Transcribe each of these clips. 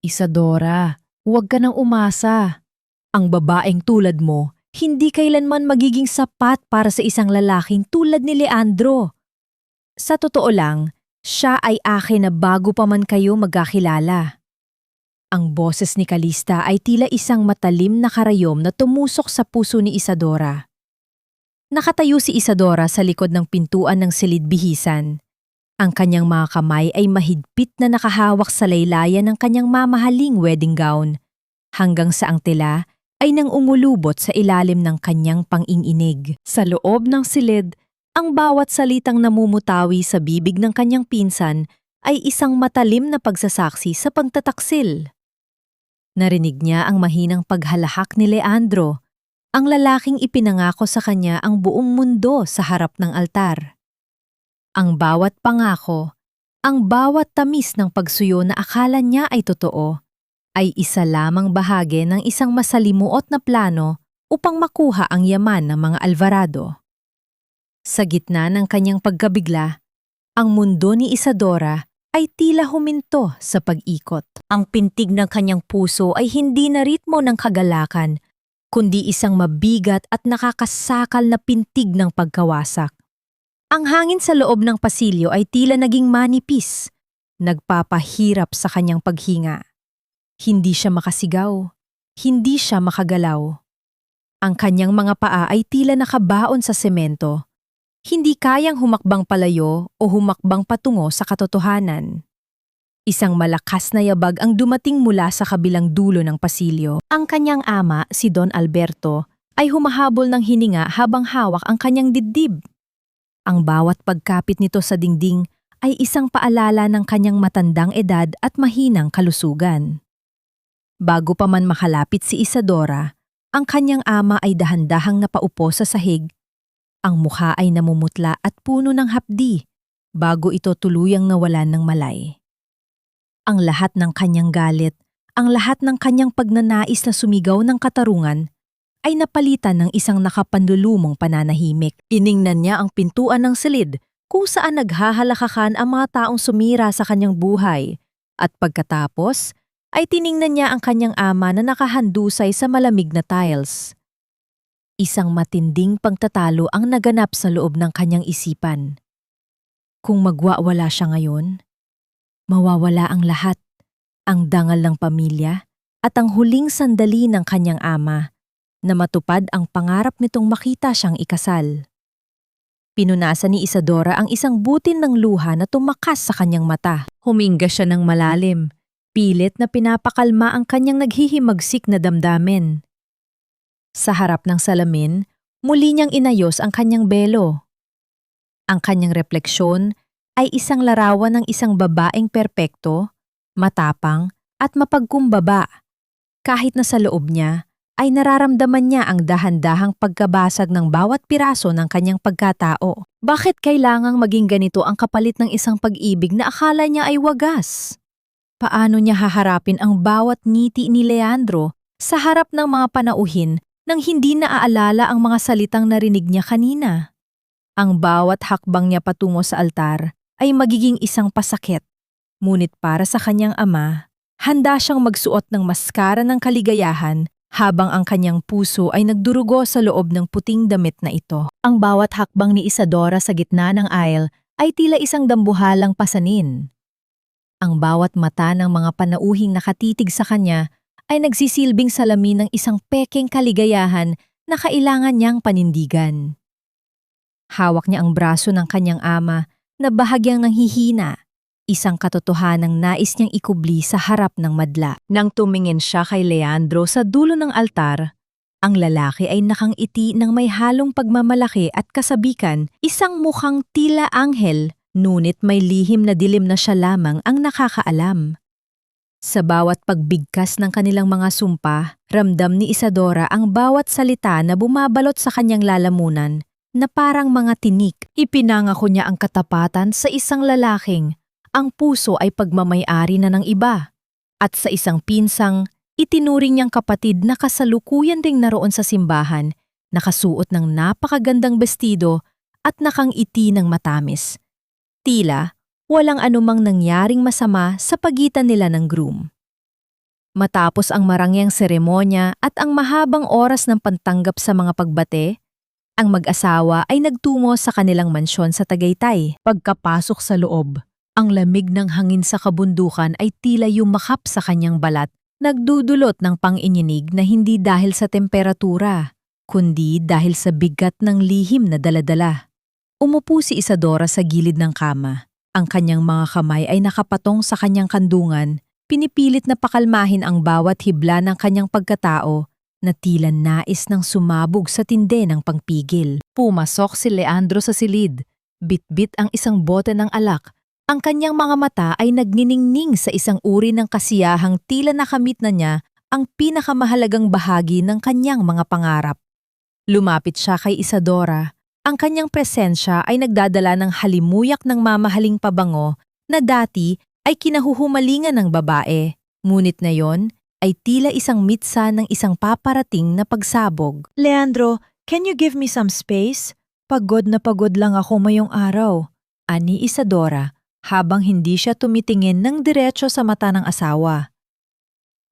Isadora, huwag ka nang umasa. Ang babaeng tulad mo, hindi kailanman magiging sapat para sa isang lalaking tulad ni Leandro. Sa totoo lang, siya ay akin na bago pa man kayo magkakilala. Ang boses ni Calista ay tila isang matalim na karayom na tumusok sa puso ni Isadora. Nakatayo si Isadora sa likod ng pintuan ng silid bihisan. Ang kanyang mga kamay ay mahigpit na nakahawak sa laylayan ng kanyang mamahaling wedding gown, hanggang sa ang tela ay nang umulubot sa ilalim ng kanyang pang-inginig. Sa loob ng silid, ang bawat salitang namumutawi sa bibig ng kanyang pinsan ay isang matalim na pagsasaksi sa pagtataksil. Narinig niya ang mahinang paghalahak ni Leandro, ang lalaking ipinangako sa kanya ang buong mundo sa harap ng altar. Ang bawat pangako, ang bawat tamis ng pagsuyo na akala niya ay totoo, ay isa lamang bahagi ng isang masalimuot na plano upang makuha ang yaman ng mga Alvarado. Sa gitna ng kanyang pagkabigla, ang mundo ni Isadora ay tila huminto sa pag-ikot. Ang pintig ng kanyang puso ay hindi na ritmo ng kagalakan, kundi isang mabigat at nakakasakal na pintig ng pagkawasak. Ang hangin sa loob ng pasilyo ay tila naging manipis, nagpapahirap sa kanyang paghinga. Hindi siya makasigaw, hindi siya makagalaw. Ang kanyang mga paa ay tila nakabaon sa semento, hindi kayang humakbang palayo o humakbang patungo sa katotohanan. Isang malakas na yabag ang dumating mula sa kabilang dulo ng pasilyo. Ang kanyang ama, si Don Alberto, ay humahabol ng hininga habang hawak ang kanyang dibdib. Ang bawat pagkapit nito sa dingding ay isang paalala ng kanyang matandang edad at mahinang kalusugan. Bago pa man makalapit si Isadora, ang kanyang ama ay dahan-dahang napaupo sa sahig. Ang mukha ay namumutla at puno ng hapdi bago ito tuluyang nawalan ng malay. Ang lahat ng kanyang galit, ang lahat ng kanyang pagnanais na sumigaw ng katarungan ay napalitan ng isang nakapanlulumong pananahimik. Iningnan niya ang pintuan ng silid kung saan naghahalakakan ang mga taong sumira sa kanyang buhay, at pagkatapos ay tiningnan niya ang kanyang ama na nakahandusay sa malamig na tiles. Isang matinding pagtatalo ang naganap sa loob ng kanyang isipan. Kung magwawala siya ngayon, mawawala ang lahat, ang dangal ng pamilya at ang huling sandali ng kanyang ama na matupad ang pangarap nitong makita siyang ikasal. Pinunasan ni Isadora ang isang butil ng luha na tumakas sa kanyang mata. Huminga siya ng malalim, pilit na pinapakalma ang kanyang naghihimagsik na damdamin. Sa harap ng salamin, muli niyang inayos ang kanyang belo. Ang kanyang refleksyon ay isang larawan ng isang babaeng perpekto, matapang at mapagkumbaba. Kahit na sa loob niya, ay nararamdaman niya ang dahan-dahang pagkabasag ng bawat piraso ng kanyang pagkatao. Bakit kailangang maging ganito ang kapalit ng isang pag-ibig na akala niya ay wagas? Paano niya haharapin ang bawat ngiti ni Leandro sa harap ng mga panauhin nang hindi naaalala ang mga salitang narinig niya kanina? Ang bawat hakbang niya patungo sa altar ay magiging isang pasakit. Ngunit para sa kanyang ama, handa siyang magsuot ng maskara ng kaligayahan habang ang kanyang puso ay nagdurugo sa loob ng puting damit na ito. Ang bawat hakbang ni Isadora sa gitna ng aisle ay tila isang dambuhalang pasanin. Ang bawat mata ng mga panauhing nakatitig sa kanya ay nagsisilbing salamin ng isang pekeng kaligayahan na kailangan niyang panindigan. Hawak niya ang braso ng kanyang ama na bahagyang nanghihina, isang katotohanang nais niyang ikubli sa harap ng madla. Nang tumingin siya kay Leandro sa dulo ng altar, ang lalaki ay nakangiti ng may halong pagmamalaki at kasabikan, isang mukhang tila anghel, ngunit may lihim na dilim na siya lamang ang nakakaalam. Sa bawat pagbigkas ng kanilang mga sumpa, ramdam ni Isadora ang bawat salita na bumabalot sa kanyang lalamunan na parang mga tinik. Ipinangako niya ang katapatan sa isang lalaking ang puso ay pagmamay-ari na ng iba, at sa isang pinsang itinuring niyang kapatid na kasalukuyan ding naroon sa simbahan, nakasuot ng napakagandang bestido at nakangiti ng matamis. Tila walang anumang nangyaring masama sa pagitan nila ng groom. Matapos ang marangyang seremonya at ang mahabang oras ng pantanggap sa mga pagbate, ang mag-asawa ay nagtungo sa kanilang mansyon sa Tagaytay. Pagkapasok sa loob, ang lamig ng hangin sa kabundukan ay tila yumakap sa kanyang balat, nagdudulot ng pang-inyinig na hindi dahil sa temperatura, kundi dahil sa bigat ng lihim na daladala. Umupo si Isadora sa gilid ng kama. Ang kanyang mga kamay ay nakapatong sa kanyang kandungan, pinipilit na pakalmahin ang bawat hibla ng kanyang pagkatao na tila nais ng sumabog sa tinde ng pangpigil. Pumasok si Leandro sa silid, bitbit ang isang bote ng alak. Ang kanyang mga mata ay nagniningning sa isang uri ng kasiyahang tila nakamit na niya ang pinakamahalagang bahagi ng kanyang mga pangarap. Lumapit siya kay Isadora. Ang kanyang presensya ay nagdadala ng halimuyak ng mamahaling pabango na dati ay kinahuhumalingan ng babae. Ngunit ngayon ay tila isang mitsa ng isang paparating na pagsabog. Leandro, can you give me some space? Pagod na pagod lang ako mayong araw. Ani Isadora habang hindi siya tumitingin ng diretso sa mata ng asawa.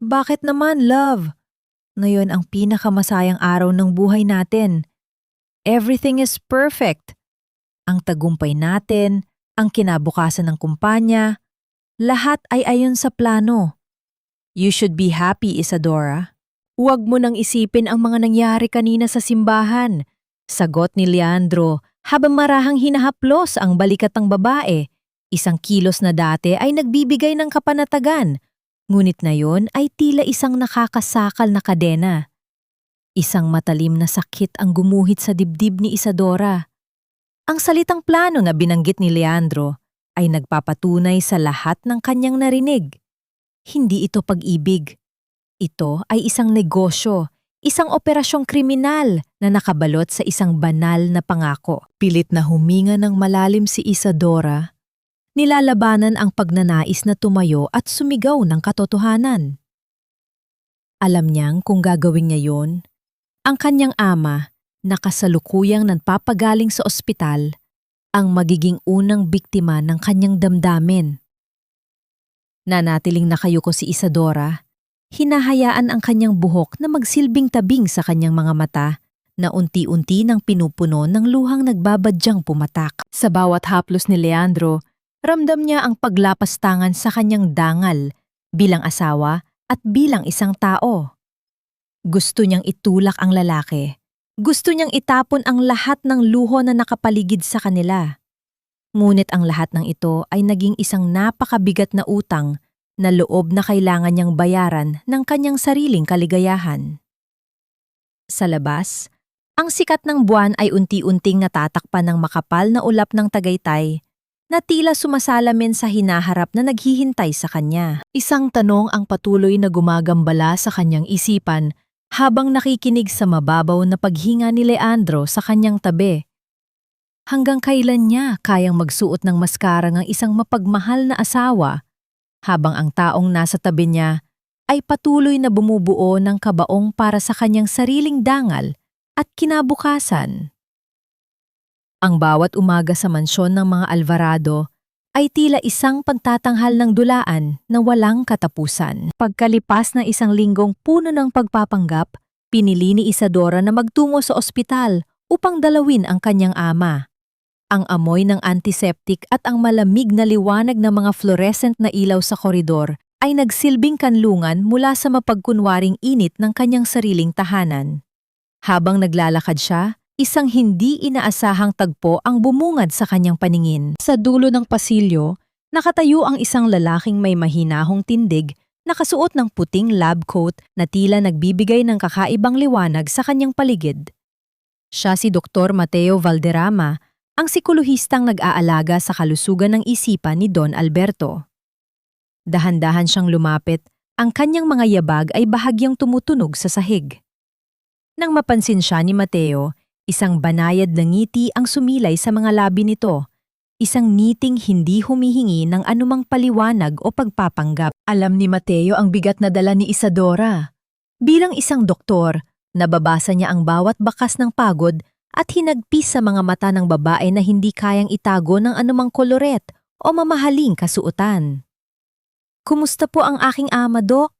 Bakit naman, love? Ngayon ang pinakamasayang araw ng buhay natin. Everything is perfect. Ang tagumpay natin, ang kinabukasan ng kumpanya, lahat ay ayon sa plano. You should be happy, Isadora. Huwag mo nang isipin ang mga nangyari kanina sa simbahan. Sagot ni Leandro habang marahang hinahaplos ang balikat ng babae. Isang kilos na dati ay nagbibigay ng kapanatagan, ngunit ngayon ay tila isang nakakasakal na kadena. Isang matalim na sakit ang gumuhit sa dibdib ni Isadora. Ang salitang plano na binanggit ni Leandro ay nagpapatunay sa lahat ng kanyang narinig. Hindi ito pag-ibig. Ito ay isang negosyo, isang operasyong kriminal na nakabalot sa isang banal na pangako. Pilit na huminga ng malalim si Isadora. Nilalabanan ang pagnanais na tumayo at sumigaw ng katotohanan. Alam niyang kung gagawin niya yun, ang kanyang ama, na kasalukuyang nagpapagaling sa ospital, ang magiging unang biktima ng kanyang damdamin. Nanatiling nakayuko si Isadora, hinahayaan ang kanyang buhok na magsilbing tabing sa kanyang mga mata na unti-unti nang pinupuno ng luhang nagbabadyang pumatak. Sa bawat haplos ni Leandro, ramdam niya ang paglapastangan sa kanyang dangal bilang asawa at bilang isang tao. Gusto niyang itulak ang lalaki. Gusto niyang itapon ang lahat ng luho na nakapaligid sa kanila. Ngunit ang lahat ng ito ay naging isang napakabigat na utang na loob na kailangan niyang bayaran ng kanyang sariling kaligayahan. Sa labas, ang sikat ng buwan ay unti-unting natatakpan ng makapal na ulap ng Tagaytay na tila sumasalamin sa hinaharap na naghihintay sa kanya. Isang tanong ang patuloy na gumagambala sa kanyang isipan habang nakikinig sa mababaw na paghinga ni Leandro sa kanyang tabi. Hanggang kailan niya kayang magsuot ng maskara ng isang mapagmahal na asawa habang ang taong nasa tabi niya ay patuloy na bumubuo ng kabaong para sa kanyang sariling dangal at kinabukasan. Ang bawat umaga sa mansyon ng mga Alvarado ay tila isang pagtatanghal ng dulaan na walang katapusan. Pagkalipas ng isang linggong puno ng pagpapanggap, pinili ni Isadora na magtungo sa ospital upang dalawin ang kanyang ama. Ang amoy ng antiseptic at ang malamig na liwanag ng mga fluorescent na ilaw sa koridor ay nagsilbing kanlungan mula sa mapagkunwaring init ng kanyang sariling tahanan. Habang naglalakad siya, isang hindi inaasahang tagpo ang bumungad sa kanyang paningin. Sa dulo ng pasilyo, nakatayo ang isang lalaking may mahinahong tindig, nakasuot ng puting lab coat na tila nagbibigay ng kakaibang liwanag sa kanyang paligid. Siya si Dr. Mateo Valderrama, ang psikolohistang nag-aalaga sa kalusugan ng isipan ni Don Alberto. Dahan-dahan siyang lumapit, ang kanyang mga yabag ay bahagyang tumutunog sa sahig. Nang mapansin siya ni Mateo, isang banayad na ngiti ang sumilay sa mga labi nito, isang ngiting hindi humihingi ng anumang paliwanag o pagpapanggap. Alam ni Mateo ang bigat na dala ni Isadora. Bilang isang doktor, nababasa niya ang bawat bakas ng pagod at hinagpis sa mga mata ng babae na hindi kayang itago ng anumang koloret o mamahaling kasuotan. "Kumusta po ang aking ama, Dok?"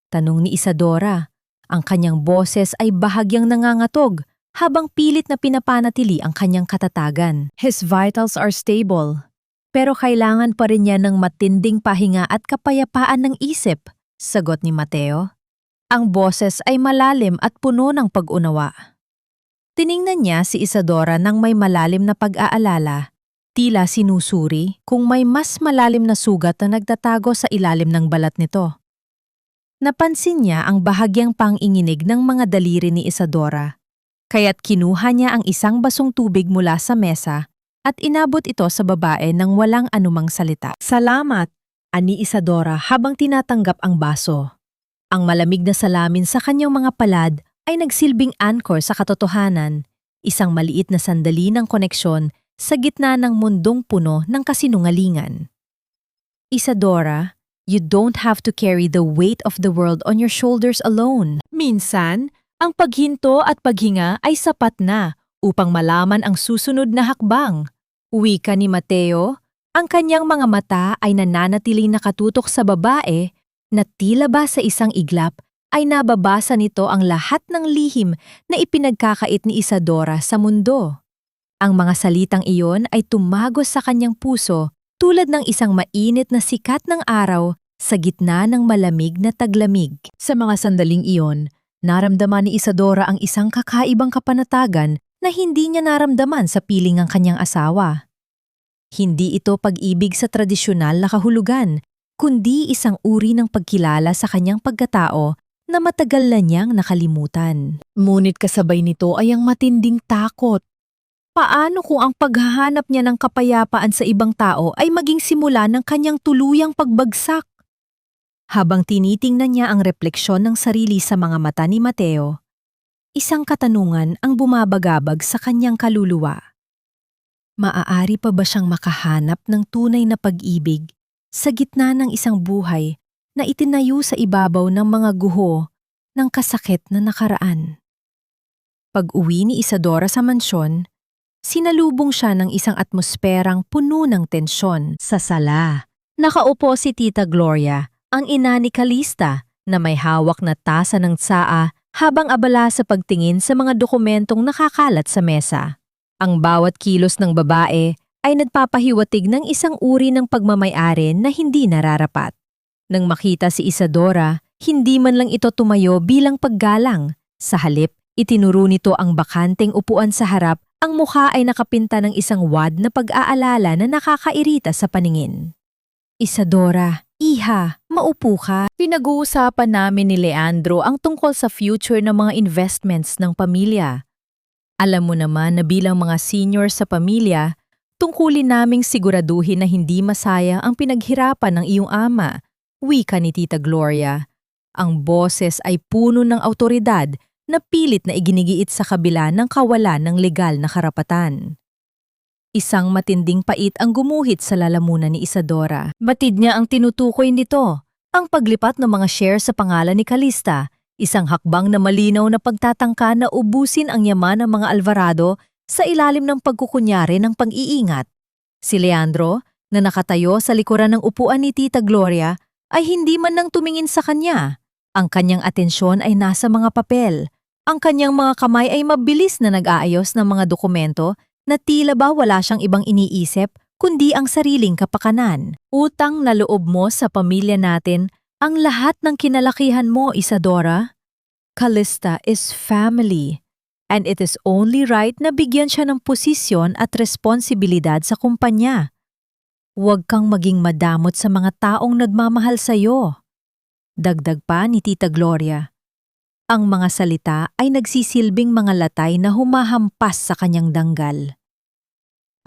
Tanong ni Isadora. Ang kanyang boses ay bahagyang nangangatog habang pilit na pinapanatili ang kanyang katatagan. His vitals are stable, pero kailangan pa rin niya ng matinding pahinga at kapayapaan ng isip, sagot ni Mateo. Ang boses ay malalim at puno ng pag-unawa. Tiningnan niya si Isadora ng may malalim na pag-aalala, tila sinusuri kung may mas malalim na sugat na nagtatago sa ilalim ng balat nito. Napansin niya ang bahagyang panginginig ng mga daliri ni Isadora, kaya't kinuha niya ang isang basong tubig mula sa mesa at inabot ito sa babae nang walang anumang salita. Salamat, ani Isadora habang tinatanggap ang baso. Ang malamig na salamin sa kanyang mga palad ay nagsilbing anchor sa katotohanan, isang maliit na sandali ng koneksyon sa gitna ng mundong puno ng kasinungalingan. Isadora, you don't have to carry the weight of the world on your shoulders alone. Minsan, ang paghinto at paghinga ay sapat na upang malaman ang susunod na hakbang. Wika ni Mateo, ang kanyang mga mata ay nananatiling nakatutok sa babae na tila ba sa isang iglap ay nababasa nito ang lahat ng lihim na ipinagkakait ni Isadora sa mundo. Ang mga salitang iyon ay tumagos sa kanyang puso tulad ng isang mainit na sikat ng araw sa gitna ng malamig na taglamig. Sa mga sandaling iyon, naramdaman ni Isadora ang isang kakaibang kapanatagan na hindi niya naramdaman sa piling ng kanyang asawa. Hindi ito pag-ibig sa tradisyonal na kahulugan, kundi isang uri ng pagkilala sa kanyang pagkatao na matagal na niyang nakalimutan. Ngunit kasabay nito ay ang matinding takot. Paano kung ang paghahanap niya ng kapayapaan sa ibang tao ay maging simula ng kanyang tuluyang pagbagsak? Habang tinitingnan niya ang refleksyon ng sarili sa mga mata ni Mateo, isang katanungan ang bumabagabag sa kanyang kaluluwa. Maaari pa ba siyang makahanap ng tunay na pag-ibig sa gitna ng isang buhay na itinayo sa ibabaw ng mga guho ng kasakit na nakaraan? Pag-uwi ni Isadora sa mansyon, sinalubong siya ng isang atmosperang puno ng tensyon. Sa sala, nakaupo si Tita Gloria, ang ina ni Calista, na may hawak na tasa ng tsaa habang abala sa pagtingin sa mga dokumentong nakakalat sa mesa. Ang bawat kilos ng babae ay nagpapahiwatig ng isang uri ng pagmamay-ari na hindi nararapat. Nang makita si Isadora, hindi man lang ito tumayo bilang paggalang. Sa halip, itinuro nito ang bakanteng upuan sa harap. Ang mukha ay nakapinta ng isang wad na pag-aalala na nakakairita sa paningin. Isadora, iha, maupo ka. Pinag-uusapan namin ni Leandro ang tungkol sa future ng mga investments ng pamilya. Alam mo naman na bilang mga senior sa pamilya, tungkulin naming siguraduhin na hindi masaya ang pinaghirapan ng iyong ama, wika ni Tita Gloria. Ang boses ay puno ng awtoridad na pilit na iginigiit sa kabila ng kawalan ng legal na karapatan. Isang matinding pait ang gumuhit sa lalamunan ni Isadora. Batid niya ang tinutukoy nito, ang paglipat ng mga shares sa pangalan ni Calista, isang hakbang na malinaw na pagtatangka na ubusin ang yaman ng mga Alvarado sa ilalim ng pagkukunyari ng pag-iingat. Si Leandro, na nakatayo sa likuran ng upuan ni Tita Gloria, ay hindi man nang tumingin sa kanya. Ang kanyang atensyon ay nasa mga papel. Ang kanyang mga kamay ay mabilis na nag-aayos ng mga dokumento na tila ba wala siyang ibang iniisip kundi ang sariling kapakanan. Utang na loob mo sa pamilya natin ang lahat ng kinalakihan mo, Isadora. Calista is family, and it is only right na bigyan siya ng posisyon at responsibilidad sa kumpanya. Huwag kang maging madamot sa mga taong nagmamahal sa'yo. Dagdag pa ni Tita Gloria. Ang mga salita ay nagsisilbing mga latay na humahampas sa kanyang danggal.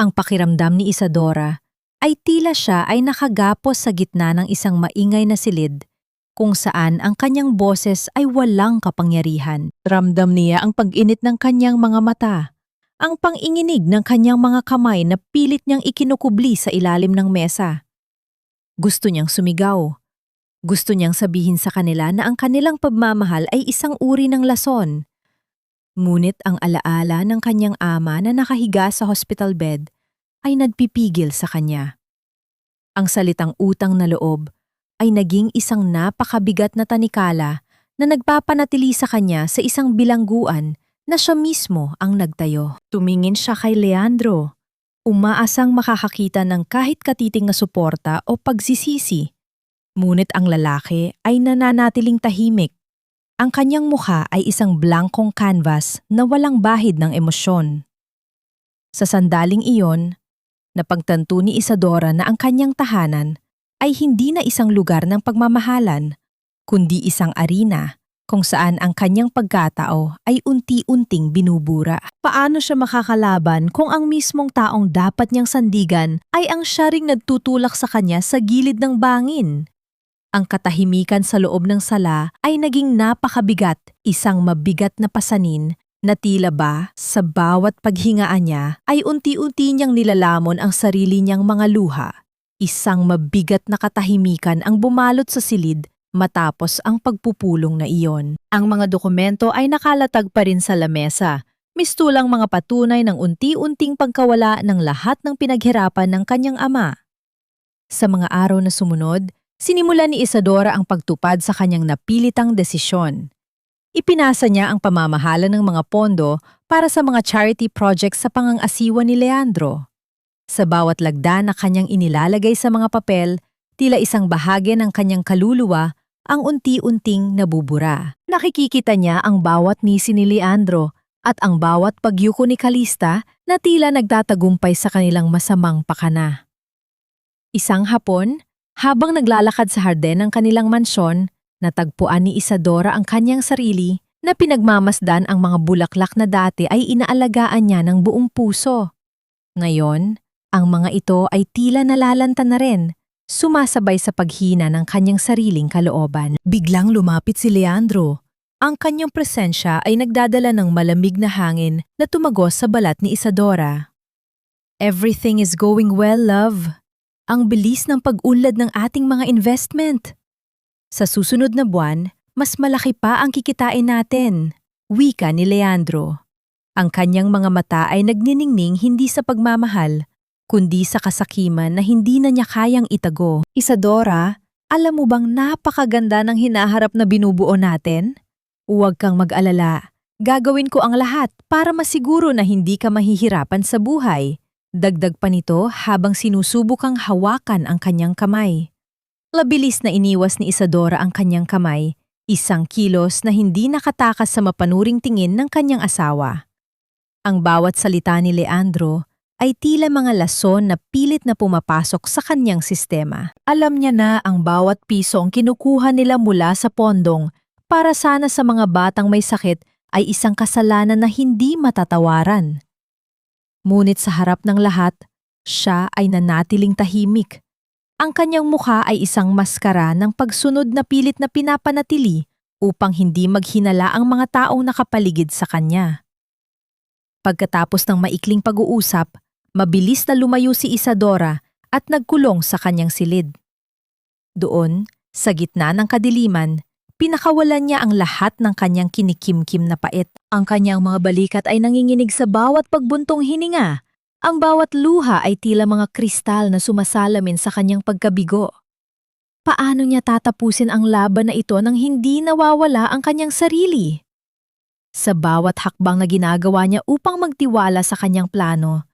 Ang pakiramdam ni Isadora ay tila siya ay nakagapos sa gitna ng isang maingay na silid kung saan ang kanyang boses ay walang kapangyarihan. Ramdam niya ang pag-init ng kanyang mga mata, ang panginginig ng kanyang mga kamay na pilit niyang ikinukubli sa ilalim ng mesa. Gusto niyang sumigaw. Gusto niyang sabihin sa kanila na ang kanilang pagmamahal ay isang uri ng lason. Ngunit ang alaala ng kanyang ama na nakahiga sa hospital bed ay nagpipigil sa kanya. Ang salitang utang na loob ay naging isang napakabigat na tanikala na nagpapanatili sa kanya sa isang bilangguan na siya mismo ang nagtayo. Tumingin siya kay Leandro, umaasang makakakita ng kahit katiting na suporta o pagsisisi. Ngunit ang lalaki ay nananatiling tahimik. Ang kanyang mukha ay isang blankong canvas na walang bahid ng emosyon. Sa sandaling iyon, napagtanto ni Isadora na ang kanyang tahanan ay hindi na isang lugar ng pagmamahalan, kundi isang arena kung saan ang kanyang pagkatao ay unti-unting binubura. Paano siya makakalaban kung ang mismong taong dapat niyang sandigan ay ang siya ring nagtutulak sa kanya sa gilid ng bangin? Ang katahimikan sa loob ng sala ay naging napakabigat, isang mabigat na pasanin na tila ba sa bawat paghingaan niya ay unti-unti niyang nilalamon ang sarili niyang mga luha. Isang mabigat na katahimikan ang bumalot sa silid matapos ang pagpupulong na iyon. Ang mga dokumento ay nakalatag pa rin sa lamesa, mistulang mga patunay ng unti-unting pagkawala ng lahat ng pinaghirapan ng kanyang ama. Sa mga araw na sumunod, sinimulan ni Isadora ang pagtupad sa kanyang napilitang desisyon. Ipinasa niya ang pamamahala ng mga pondo para sa mga charity projects sa pangangasiwa ni Leandro. Sa bawat lagda na kanyang inilalagay sa mga papel, tila isang bahagi ng kanyang kaluluwa ang unti-unting nabubura. Nakikikita niya ang bawat nisi ni Leandro at ang bawat pagyuko ni Calista na tila nagtatagumpay sa kanilang masamang pakana. Isang hapon, habang naglalakad sa harden ng kanilang mansyon, natagpuan ni Isadora ang kanyang sarili na pinagmamasdan ang mga bulaklak na dati ay inaalagaan niya ng buong puso. Ngayon, ang mga ito ay tila nalalanta na rin, sumasabay sa paghina ng kanyang sariling kalooban. Biglang lumapit si Leandro. Ang kanyang presensya ay nagdadala ng malamig na hangin na tumagos sa balat ni Isadora. Everything is going well, love. Ang bilis ng pag-unlad ng ating mga investment. Sa susunod na buwan, mas malaki pa ang kikitain natin, wika ni Leandro. Ang kanyang mga mata ay nagniningning hindi sa pagmamahal, kundi sa kasakiman na hindi na niya kayang itago. Isadora, alam mo bang napakaganda ng hinaharap na binubuo natin? Huwag kang mag-alala. Gagawin ko ang lahat para masiguro na hindi ka mahihirapan sa buhay. Dagdag pa nito habang sinusubukang hawakan ang kanyang kamay. Labilis na iniwas ni Isadora ang kanyang kamay, isang kilos na hindi nakatakas sa mapanuring tingin ng kanyang asawa. Ang bawat salita ni Leandro ay tila mga lason na pilit na pumapasok sa kanyang sistema. Alam niya na ang bawat piso ang kinukuha nila mula sa pondong para sana sa mga batang may sakit ay isang kasalanan na hindi matatawaran. Ngunit sa harap ng lahat, siya ay nanatiling tahimik. Ang kanyang mukha ay isang maskara ng pagsunod na pilit na pinapanatili upang hindi maghinala ang mga taong nakapaligid sa kanya. Pagkatapos ng maikling pag-uusap, mabilis na lumayo si Isadora at nagkulong sa kanyang silid. Doon, sa gitna ng kadiliman, pinakawalan niya ang lahat ng kanyang kinikimkim na pait. Ang kanyang mga balikat ay nanginginig sa bawat pagbuntong hininga. Ang bawat luha ay tila mga kristal na sumasalamin sa kanyang pagkabigo. Paano niya tatapusin ang laban na ito nang hindi nawawala ang kanyang sarili? Sa bawat hakbang na ginagawa niya upang magtiwala sa kanyang plano,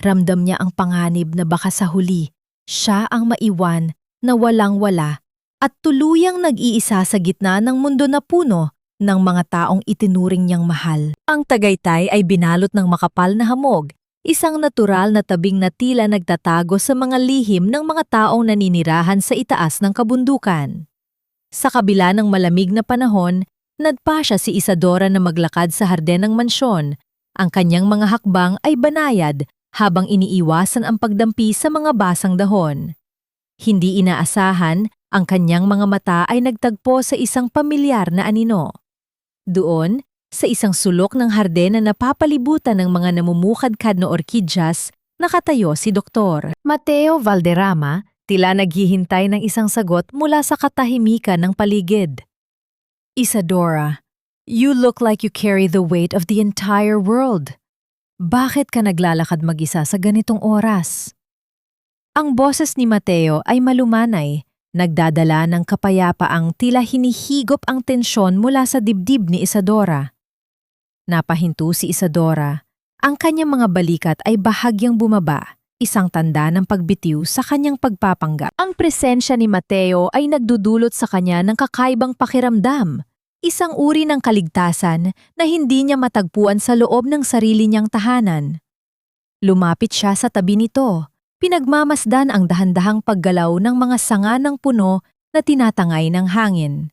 ramdam niya ang panganib na baka sa huli, siya ang maiwan na walang-wala at tuluyang nag-iisa sa gitna ng mundo na puno ng mga taong itinuring niyang mahal. Ang Tagaytay ay binalot ng makapal na hamog, isang natural na tabing na tila nagtatago sa mga lihim ng mga taong naninirahan sa itaas ng kabundukan. Sa kabila ng malamig na panahon, nadpasya si Isadora na maglakad sa harden ng mansyon. Ang kanyang mga hakbang ay banayad habang iniiwasan ang pagdampi sa mga basang dahon. Hindi inaasahan, ang kanyang mga mata ay nagtagpo sa isang pamilyar na anino. Doon, sa isang sulok ng harden na napapalibutan ng mga namumukadkad na orkidyas, nakatayo si Dr. Mateo Valderrama, tila naghihintay ng isang sagot mula sa katahimikan ng paligid. Isadora, you look like you carry the weight of the entire world. Bakit ka naglalakad mag-isa sa ganitong oras? Ang boses ni Mateo ay malumanay, Nagdadala ng kapayapaang tila hinihigop ang tensyon mula sa dibdib ni Isadora. Napahinto si Isadora. Ang kanyang mga balikat ay bahagyang bumaba, isang tanda ng pagbitiw sa kanyang pagpapanggap. Ang presensya ni Mateo ay nagdudulot sa kanya ng kakaibang pakiramdam, isang uri ng kaligtasan na hindi niya matagpuan sa loob ng sarili niyang tahanan. Lumapit siya sa tabi nito, pinagmamasdan ang dahan-dahang paggalaw ng mga sanga ng puno na tinatangay ng hangin.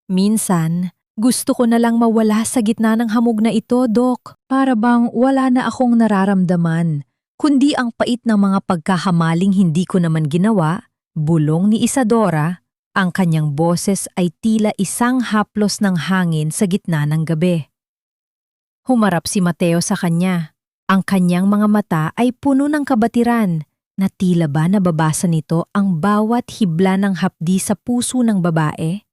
Minsan, gusto ko na lang mawala sa gitna ng hamog na ito, Dok. Para bang wala na akong nararamdaman, kundi ang pait ng mga pagkahamaling hindi ko naman ginawa, bulong ni Isadora. Ang kanyang boses ay tila isang haplos ng hangin sa gitna ng gabi. Humarap si Mateo sa kanya. Ang kanyang mga mata ay puno ng kabatiran na tila ba nababasa nito ang bawat hibla ng hapdi sa puso ng babae.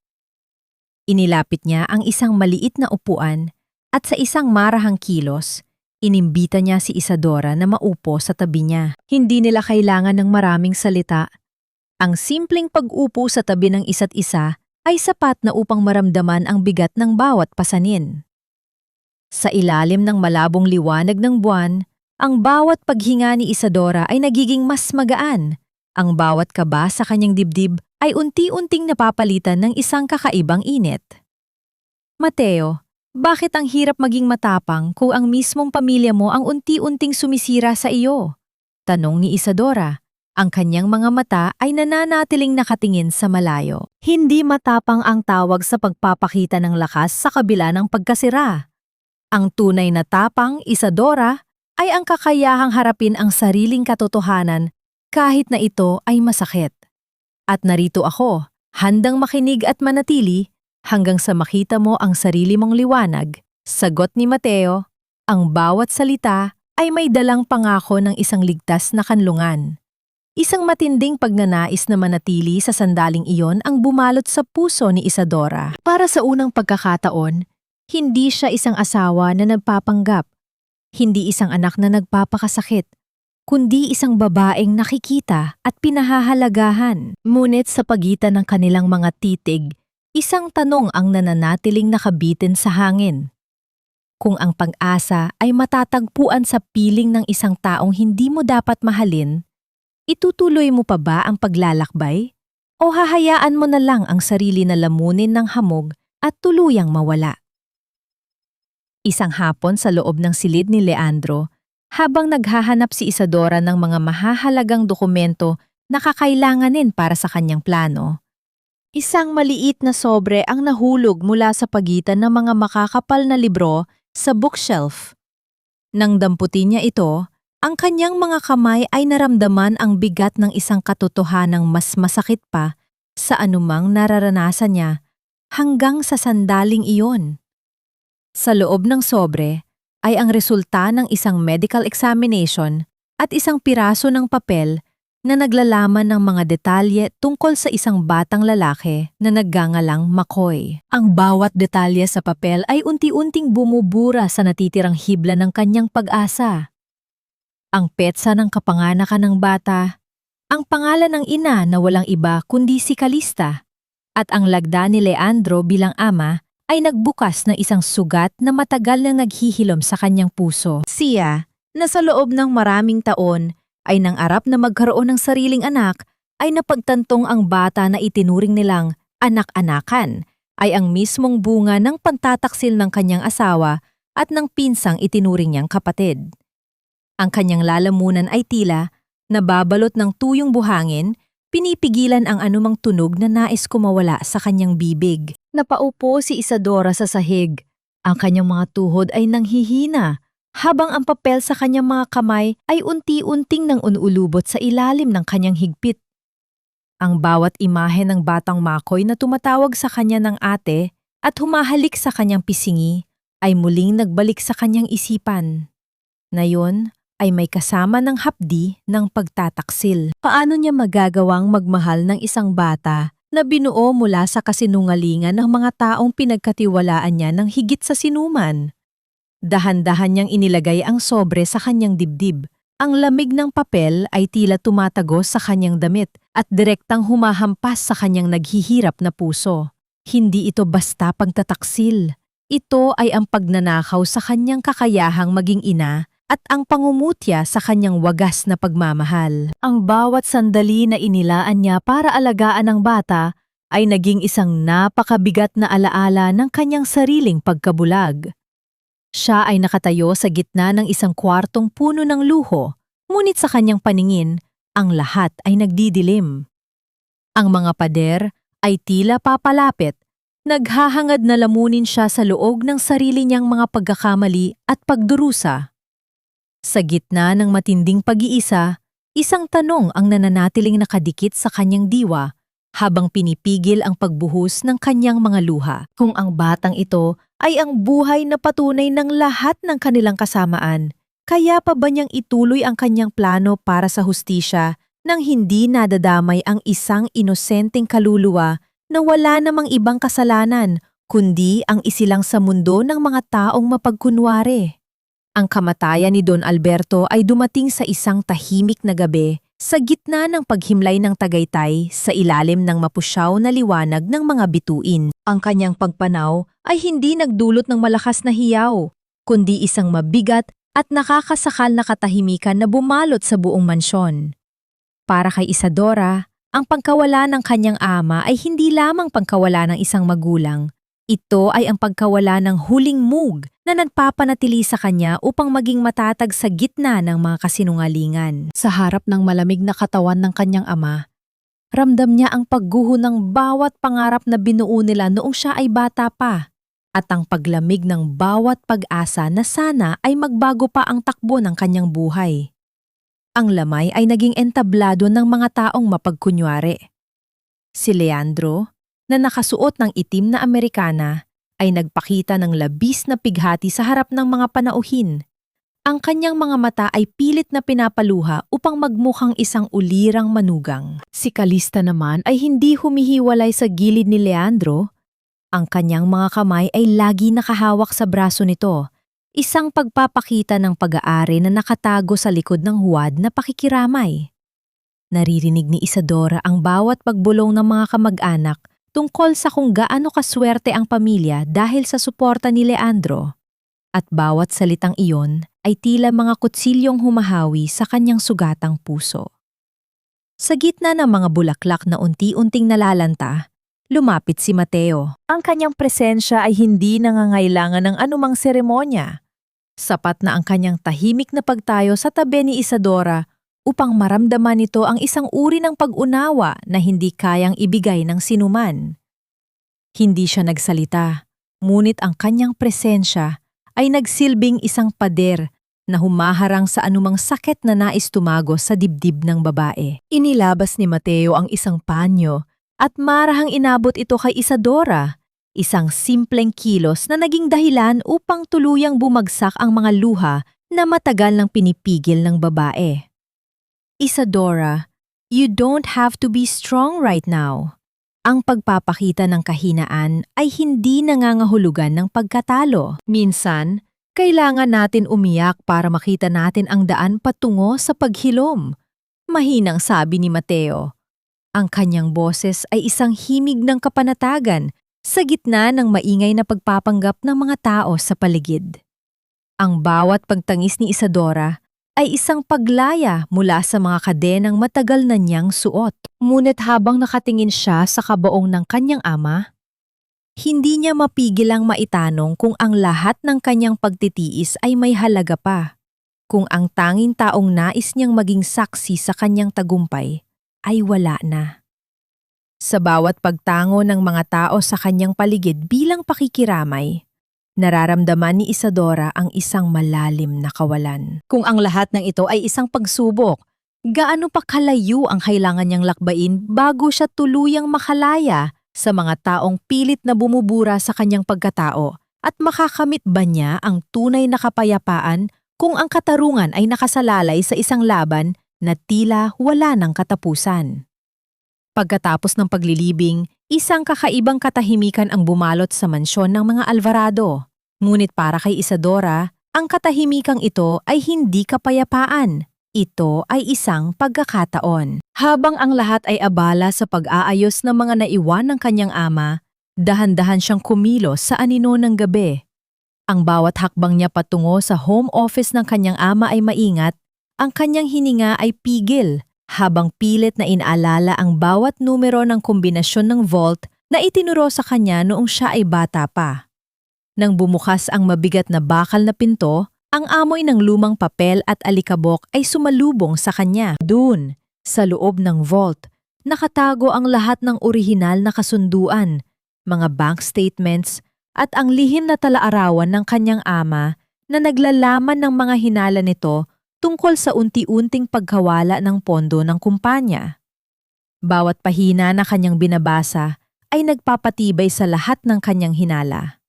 Inilapit niya ang isang maliit na upuan at sa isang marahang kilos, inimbita niya si Isadora na maupo sa tabi niya. Hindi nila kailangan ng maraming salita. Ang simpleng pag-upo sa tabi ng isa't isa ay sapat na upang maramdaman ang bigat ng bawat pasanin. Sa ilalim ng malabong liwanag ng buwan, ang bawat paghinga ni Isadora ay nagiging mas magaan. Ang bawat kaba sa kanyang dibdib ay unti-unting napapalitan ng isang kakaibang init. Mateo, bakit ang hirap maging matapang kung ang mismong pamilya mo ang unti-unting sumisira sa iyo? Tanong ni Isadora. Ang kanyang mga mata ay nananatiling nakatingin sa malayo. Hindi matapang ang tawag sa pagpapakita ng lakas sa kabila ng pagkasira. Ang tunay na tapang, Isadora, ay ang kakayahang harapin ang sariling katotohanan kahit na ito ay masakit. At narito ako, handang makinig at manatili hanggang sa makita mo ang sarili mong liwanag. Sagot ni Mateo, ang bawat salita ay may dalang pangako ng isang ligtas na kanlungan. Isang matinding pagnanais na manatili sa sandaling iyon ang bumalot sa puso ni Isadora. Para sa unang pagkakataon, hindi siya isang asawa na nagpapanggap, hindi isang anak na nagpapakasakit, kundi isang babaeng nakikita at pinahahalagahan. Ngunit sa pagitan ng kanilang mga titig, isang tanong ang nananatiling nakabitin sa hangin. Kung ang pag-asa ay matatagpuan sa piling ng isang taong hindi mo dapat mahalin, itutuloy mo pa ba ang paglalakbay? O hahayaan mo na lang ang sarili na lamunin ng hamog at tuluyang mawala? Isang hapon sa loob ng silid ni Leandro, habang naghahanap si Isadora ng mga mahahalagang dokumento na kakailanganin para sa kanyang plano, isang maliit na sobre ang nahulog mula sa pagitan ng mga makakapal na libro sa bookshelf. Nang damputin niya ito, ang kanyang mga kamay ay naramdaman ang bigat ng isang katotohanang mas masakit pa sa anumang nararanasan niya hanggang sa sandaling iyon. Sa loob ng sobre ay ang resulta ng isang medical examination at isang piraso ng papel na naglalaman ng mga detalye tungkol sa isang batang lalaki na naggangalang McCoy. Ang bawat detalye sa papel ay unti-unting bumubura sa natitirang hibla ng kanyang pag-asa. Ang petsa ng kapanganakan ng bata, ang pangalan ng ina na walang iba kundi si Calista, at ang lagda ni Leandro bilang ama ay nagbukas ng isang sugat na matagal na naghihilom sa kanyang puso. Siya, na sa loob ng maraming taon ay nangarap na magkaroon ng sariling anak, ay napagtantong ang bata na itinuring nilang anak-anakan ay ang mismong bunga ng pantataksil ng kanyang asawa at ng pinsang itinuring niyang kapatid. Ang kanyang lalamunan ay tila nababalot ng tuyong buhangin, pinipigilan ang anumang tunog na nais kumawala sa kanyang bibig. Napaupo si Isadora sa sahig. Ang kanyang mga tuhod ay nanghihina, habang ang papel sa kanyang mga kamay ay unti-unting nang unulubot sa ilalim ng kanyang higpit. Ang bawat imahe ng batang McCoy na tumatawag sa kanya ng ate at humahalik sa kanyang pisingi ay muling nagbalik sa kanyang isipan. Na yun ay may kasama ng hapdi ng pagtataksil. Paano niya magagawang magmahal ng isang bata na binuo mula sa kasinungalingan ng mga taong pinagkatiwalaan niya ng higit sa sinuman? Dahan-dahan niyang inilagay ang sobre sa kanyang dibdib Ang lamig ng papel ay tila tumatagos sa kanyang damit at direktang humahampas sa kanyang naghihirap na puso. Hindi ito basta pagtataksil. Ito ay ang pagnanakaw sa kanyang kakayahang maging ina at ang pangungutya sa kanyang wagas na pagmamahal. Ang bawat sandali na inilaan niya para alagaan ang bata ay naging isang napakabigat na alaala ng kanyang sariling pagkabulag. Siya ay nakatayo sa gitna ng isang kwartong puno ng luho, ngunit sa kanyang paningin, ang lahat ay nagdidilim. Ang mga pader ay tila papalapit, naghahangad na lamunin siya sa loob ng sarili niyang mga pagkakamali at pagdurusa. Sa gitna ng matinding pag-iisa, isang tanong ang nananatiling nakadikit sa kanyang diwa habang pinipigil ang pagbuhos ng kanyang mga luha. Kung ang batang ito ay ang buhay na patunay ng lahat ng kanilang kasamaan, kaya pa ba niyang ituloy ang kanyang plano para sa hustisya nang hindi nadadamay ang isang inosenteng kaluluwa na wala namang ibang kasalanan kundi ang isilang sa mundo ng mga taong mapagkunwari? Ang kamatayan ni Don Alberto ay dumating sa isang tahimik na gabi sa gitna ng paghimlay ng Tagaytay sa ilalim ng mapusyaw na liwanag ng mga bituin. Ang kanyang pagpanaw ay hindi nagdulot ng malakas na hiyaw, kundi isang mabigat at nakakasakal na katahimikan na bumalot sa buong mansyon. Para kay Isadora, ang pagkawala ng kanyang ama ay hindi lamang pagkawala ng isang magulang. Ito ay ang pagkawala ng huling mug na nagpapanatili sa kanya upang maging matatag sa gitna ng mga kasinungalingan. Sa harap ng malamig na katawan ng kanyang ama, ramdam niya ang pagguho ng bawat pangarap na binuo nila noong siya ay bata pa at ang paglamig ng bawat pag-asa na sana ay magbago pa ang takbo ng kanyang buhay. Ang lamay ay naging entablado ng mga taong mapagkunwari. Si Leandro, na nakasuot ng itim na Amerikana, ay nagpakita ng labis na pighati sa harap ng mga panauhin. Ang kanyang mga mata ay pilit na pinapaluha upang magmukhang isang ulirang manugang. Si Calista naman ay hindi humihiwalay sa gilid ni Leandro. Ang kanyang mga kamay ay lagi nakahawak sa braso nito, isang pagpapakita ng pag-aari na nakatago sa likod ng huwad na pakikiramay. Naririnig ni Isadora ang bawat pagbulong ng mga kamag-anak tungkol sa kung gaano kaswerte ang pamilya dahil sa suporta ni Leandro. At bawat salitang iyon ay tila mga kutsilyong humahawi sa kanyang sugatang puso. Sa gitna ng mga bulaklak na unti-unting nalalanta, lumapit si Mateo. Ang kanyang presensya ay hindi nangangailangan ng anumang seremonya. Sapat na ang kanyang tahimik na pagtayo sa tabi ni Isadora upang maramdaman nito ang isang uri ng pag-unawa na hindi kayang ibigay ng sinuman. Hindi siya nagsalita, ngunit ang kanyang presensya ay nagsilbing isang pader na humaharang sa anumang sakit na nais tumagos sa dibdib ng babae. Inilabas ni Mateo ang isang panyo at marahang inabot ito kay Isadora, isang simpleng kilos na naging dahilan upang tuluyang bumagsak ang mga luha na matagal nang pinipigil ng babae. Isadora, you don't have to be strong right now. Ang pagpapakita ng kahinaan ay hindi nangangahulugan ng pagkatalo. Minsan, kailangan natin umiyak para makita natin ang daan patungo sa paghilom. Mahinang sabi ni Mateo. Ang kanyang boses ay isang himig ng kapanatagan sa gitna ng maingay na pagpapanggap ng mga tao sa paligid. Ang bawat pagtangis ni Isadora ay isang paglaya mula sa mga kadenang matagal na niyang suot. Ngunit habang nakatingin siya sa kabaong ng kanyang ama, hindi niya mapigilang maitanong kung ang lahat ng kanyang pagtitiis ay may halaga pa, kung ang tanging taong nais niyang maging saksi sa kanyang tagumpay ay wala na. Sa bawat pagtango ng mga tao sa kanyang paligid bilang pakikiramay, nararamdaman ni Isadora ang isang malalim na kawalan. Kung ang lahat ng ito ay isang pagsubok, gaano pa kalayo ang kailangan niyang lakbain bago siya tuluyang makalaya sa mga taong pilit na bumubura sa kanyang pagkatao at makakamit ba niya ang tunay na kapayapaan kung ang katarungan ay nakasalalay sa isang laban na tila wala ng katapusan. Pagkatapos ng paglilibing, isang kakaibang katahimikan ang bumalot sa mansyon ng mga Alvarado. Ngunit para kay Isadora, ang katahimikang ito ay hindi kapayapaan. Ito ay isang pagkakataon. Habang ang lahat ay abala sa pag-aayos ng mga naiwan ng kanyang ama, dahan-dahan siyang kumilos sa anino ng gabi. Ang bawat hakbang niya patungo sa home office ng kanyang ama ay maingat, ang kanyang hininga ay pigil, habang pilit na inaalala ang bawat numero ng kombinasyon ng vault na itinuro sa kanya noong siya ay bata pa. Nang bumukas ang mabigat na bakal na pinto, ang amoy ng lumang papel at alikabok ay sumalubong sa kanya. Doon, sa loob ng vault, nakatago ang lahat ng orihinal na kasunduan, mga bank statements, at ang lihim na talaarawan ng kanyang ama na naglalaman ng mga hinala nito tungkol sa unti-unting pagkawala ng pondo ng kumpanya. Bawat pahina na kanyang binabasa ay nagpapatibay sa lahat ng kanyang hinala.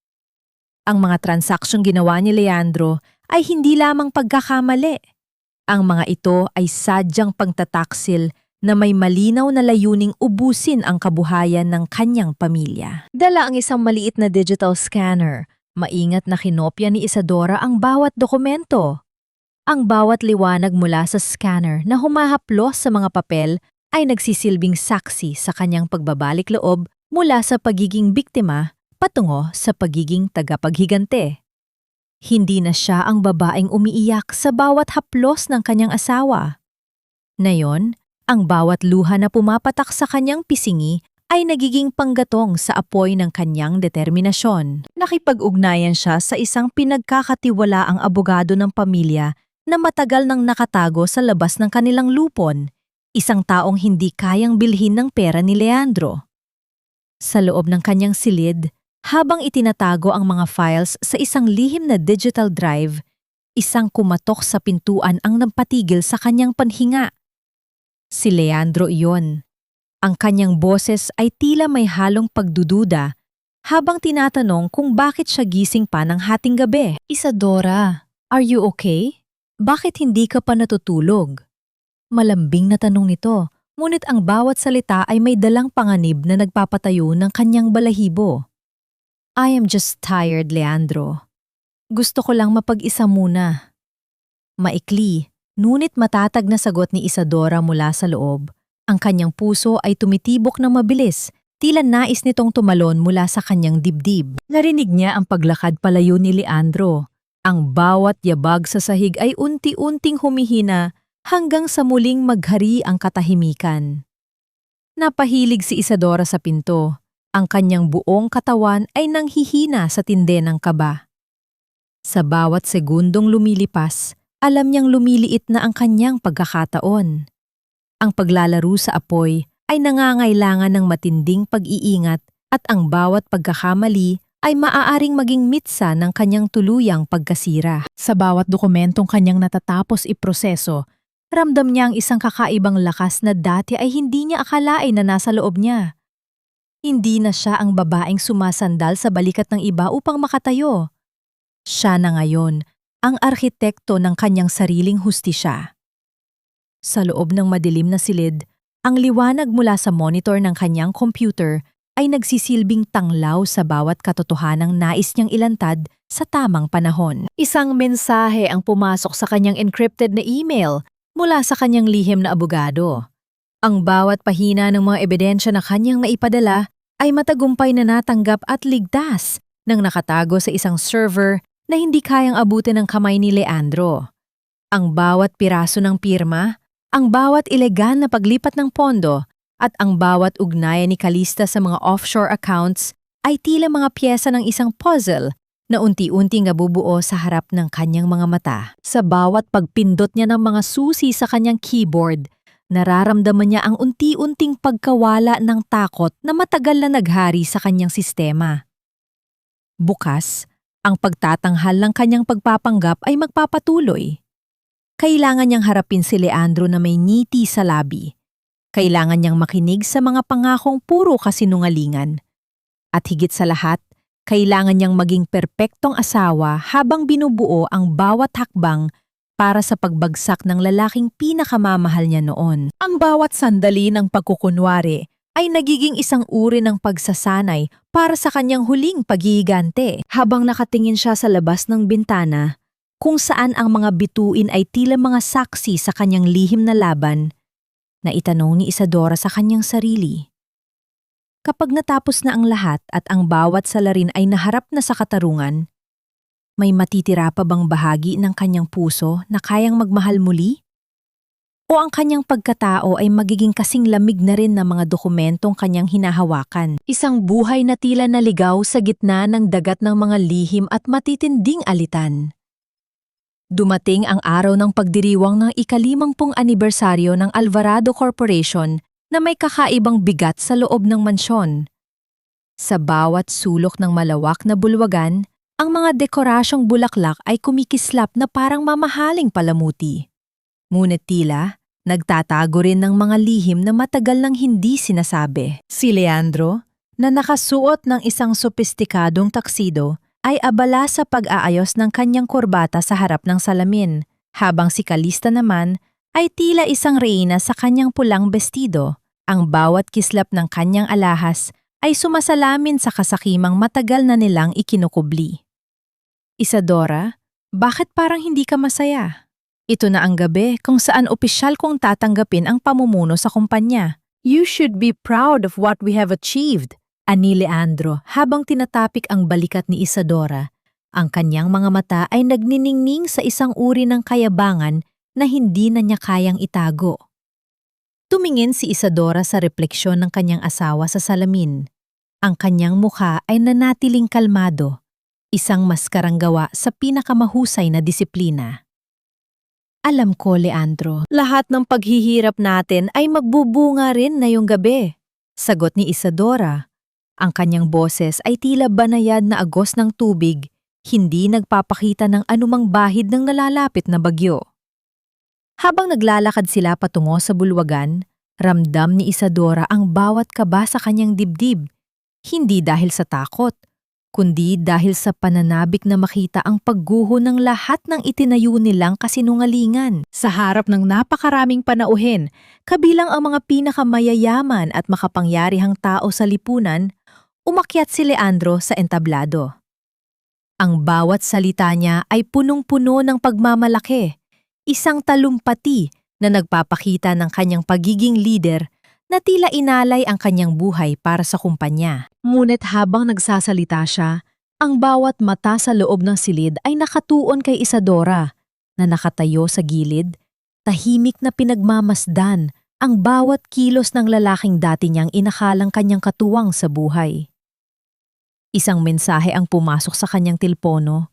Ang mga transaksyong ginawa ni Leandro ay hindi lamang pagkakamali. Ang mga ito ay sadyang pagtataksil na may malinaw na layuning ubusin ang kabuhayan ng kanyang pamilya. Dala ang isang maliit na digital scanner. Maingat na kinopya ni Isadora ang bawat dokumento. Ang bawat liwanag mula sa scanner na humahaplos sa mga papel ay nagsisilbing saksi sa kanyang pagbabalik loob mula sa pagiging biktima patungo sa pagiging tagapaghigante. Hindi na siya ang babaeng umiiyak sa bawat haplos ng kanyang asawa. Ngayon, ang bawat luha na pumapatak sa kanyang pisingi ay nagiging panggatong sa apoy ng kanyang determinasyon. Nakipag-ugnayan siya sa isang pinagkakatiwalaang abogado ng pamilya na matagal nang nakatago sa labas ng kanilang lupon, isang taong hindi kayang bilhin ng pera ni Leandro. Sa loob ng kanyang silid, habang itinatago ang mga files sa isang lihim na digital drive, isang kumatok sa pintuan ang nagpatigil sa kanyang panhinga. Si Leandro iyon. Ang kanyang boses ay tila may halong pagdududa habang tinatanong kung bakit siya gising pa ng hating gabi. Isadora, are you okay? Bakit hindi ka pa natutulog? Malambing na tanong nito, ngunit ang bawat salita ay may dalang panganib na nagpapatayo ng kanyang balahibo. I am just tired, Leandro. Gusto ko lang mapag-isa muna. Maikli, ngunit matatag na sagot ni Isadora mula sa loob. Ang kanyang puso ay tumitibok ng mabilis, tila nais nitong tumalon mula sa kanyang dibdib. Narinig niya ang paglakad palayo ni Leandro. Ang bawat yabag sa sahig ay unti-unting humihina hanggang sa muling maghari ang katahimikan. Napahilig si Isadora sa pinto. Ang kanyang buong katawan ay nanghihina sa tindi ng kaba. Sa bawat segundong lumilipas, alam niyang lumiliit na ang kanyang pagkakataon. Ang paglalaro sa apoy ay nangangailangan ng matinding pag-iingat at ang bawat pagkakamali ay maaaring maging mitsa ng kanyang tuluyang pagkasira. Sa bawat dokumentong kanyang natatapos iproseso, ramdam niya ang isang kakaibang lakas na dati ay hindi niya akalain na nasa loob niya. Hindi na siya ang babaeng sumasandal sa balikat ng iba upang makatayo. Siya na ngayon ang arkitekto ng kanyang sariling hustisya. Sa loob ng madilim na silid, ang liwanag mula sa monitor ng kanyang computer ay nagsisilbing tanglaw sa bawat katotohanang nais niyang ilantad sa tamang panahon. Isang mensahe ang pumasok sa kanyang encrypted na email mula sa kanyang lihim na abogado. Ang bawat pahina ng mga ebidensya na kanyang naipadala ay matagumpay na natanggap at ligtas nang nakatago sa isang server na hindi kayang abutin ng kamay ni Leandro. Ang bawat piraso ng pirma, ang bawat ilegal na paglipat ng pondo, at ang bawat ugnayan ni Calista sa mga offshore accounts ay tila mga piyesa ng isang puzzle na unti-unting nabubuo sa harap ng kanyang mga mata. Sa bawat pagpindot niya ng mga susi sa kanyang keyboard, nararamdaman niya ang unti-unting pagkawala ng takot na matagal na naghari sa kanyang sistema. Bukas, ang pagtatanghal ng kanyang pagpapanggap ay magpapatuloy. Kailangan niyang harapin si Leandro na may ngiti sa labi. Kailangan niyang makinig sa mga pangakong puro kasinungalingan. At higit sa lahat, kailangan niyang maging perpektong asawa habang binubuo ang bawat hakbang para sa pagbagsak ng lalaking pinakamamahal niya noon. Ang bawat sandali ng pagkukunwari ay nagiging isang uri ng pagsasanay para sa kanyang huling paghihigante. Habang nakatingin siya sa labas ng bintana, kung saan ang mga bituin ay tila mga saksi sa kanyang lihim na laban, na itanong ni Isadora sa kanyang sarili. Kapag natapos na ang lahat at ang bawat salarin ay naharap na sa katarungan, may matitira pa bang bahagi ng kanyang puso na kayang magmahal muli? O ang kanyang pagkatao ay magiging kasing lamig na rin ng mga dokumentong kanyang hinahawakan? Isang buhay na tila naligaw sa gitna ng dagat ng mga lihim at matitinding alitan. Dumating ang araw ng pagdiriwang ng ika-50 anibersaryo ng Alvarado Corporation na may kakaibang bigat sa loob ng mansyon. Sa bawat sulok ng malawak na bulwagan, ang mga dekorasyong bulaklak ay kumikislap na parang mamahaling palamuti. Ngunit tila, nagtatago rin ng mga lihim na matagal nang hindi sinasabi. Si Leandro, na nakasuot ng isang sopistikadong taksido, ay abala sa pag-aayos ng kanyang korbata sa harap ng salamin, habang si Calista naman ay tila isang reyna sa kanyang pulang bestido. Ang bawat kislap ng kanyang alahas ay sumasalamin sa kasakimang matagal na nilang ikinukubli. Isadora, bakit parang hindi ka masaya? Ito na ang gabi kung saan opisyal kong tatanggapin ang pamumuno sa kumpanya. You should be proud of what we have achieved, ani Leandro habang tinatapik ang balikat ni Isadora. Ang kanyang mga mata ay nagniningning sa isang uri ng kayabangan na hindi na niya kayang itago. Tumingin si Isadora sa refleksyon ng kanyang asawa sa salamin. Ang kanyang mukha ay nanatiling kalmado, isang maskarang gawa sa pinakamahusay na disiplina. Alam ko, Leandro, lahat ng paghihirap natin ay magbubunga rin ngayong gabi. Sagot ni Isadora. Ang kanyang boses ay tila banayad na agos ng tubig, hindi nagpapakita ng anumang bahid ng nalalapit na bagyo. Habang naglalakad sila patungo sa bulwagan, ramdam ni Isadora ang bawat kaba sa kanyang dibdib, hindi dahil sa takot, kundi dahil sa pananabik na makita ang pagguho ng lahat ng itinayo nilang kasinungalingan. Sa harap ng napakaraming panauhin, kabilang ang mga pinakamayayaman at makapangyarihang tao sa lipunan, umakyat si Leandro sa entablado. Ang bawat salita niya ay punong-puno ng pagmamalaki, isang talumpati na nagpapakita ng kanyang pagiging leader na tila inalay ang kanyang buhay para sa kumpanya. Ngunit habang nagsasalita siya, ang bawat mata sa loob ng silid ay nakatuon kay Isadora, na nakatayo sa gilid, tahimik na pinagmamasdan ang bawat kilos ng lalaking dati niyang inakalang kanyang katuwang sa buhay. Isang mensahe ang pumasok sa kanyang tilpono,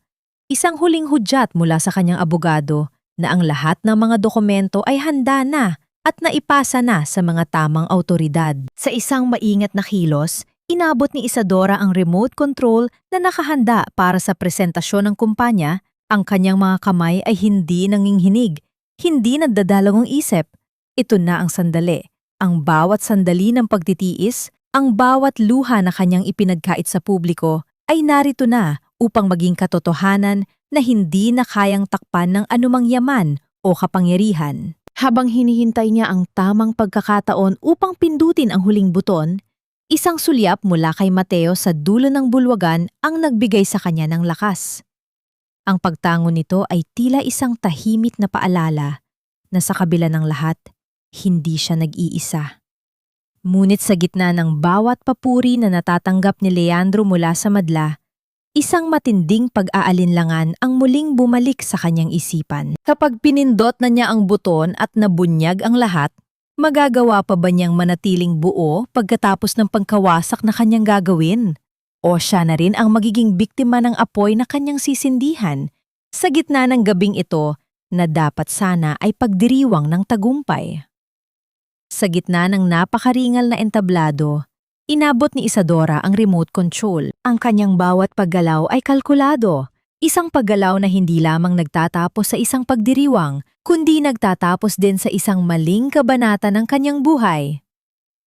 isang huling hudyat mula sa kanyang abogado na ang lahat ng mga dokumento ay handa na at naipasa na sa mga tamang awtoridad. Sa isang maingat na kilos, inabot ni Isadora ang remote control na nakahanda para sa presentasyon ng kumpanya. Ang kanyang mga kamay ay hindi nanginghinig, hindi nagdadalawang isip. Ito na ang sandali. Ang bawat sandali ng pagtitiis, ang bawat luha na kanyang ipinagkait sa publiko ay narito na upang maging katotohanan na hindi na kayang takpan ng anumang yaman o kapangyarihan. Habang hinihintay niya ang tamang pagkakataon upang pindutin ang huling buton, isang sulyap mula kay Mateo sa dulo ng bulwagan ang nagbigay sa kanya ng lakas. Ang pagtango nito ay tila isang tahimik na paalala na sa kabila ng lahat, hindi siya nag-iisa. Ngunit sa gitna ng bawat papuri na natatanggap ni Leandro mula sa madla, isang matinding pag-aalinlangan ang muling bumalik sa kanyang isipan. Kapag pinindot na niya ang buton at nabunyag ang lahat, magagawa pa ba niyang manatiling buo pagkatapos ng pagkawasak na kanyang gagawin? O siya na rin ang magiging biktima ng apoy na kanyang sisindihan sa gitna ng gabing ito na dapat sana ay pagdiriwang ng tagumpay? Sa gitna ng napakaringal na entablado, inabot ni Isadora ang remote control. Ang kanyang bawat paggalaw ay kalkulado. Isang paggalaw na hindi lamang nagtatapos sa isang pagdiriwang, kundi nagtatapos din sa isang maling kabanata ng kanyang buhay.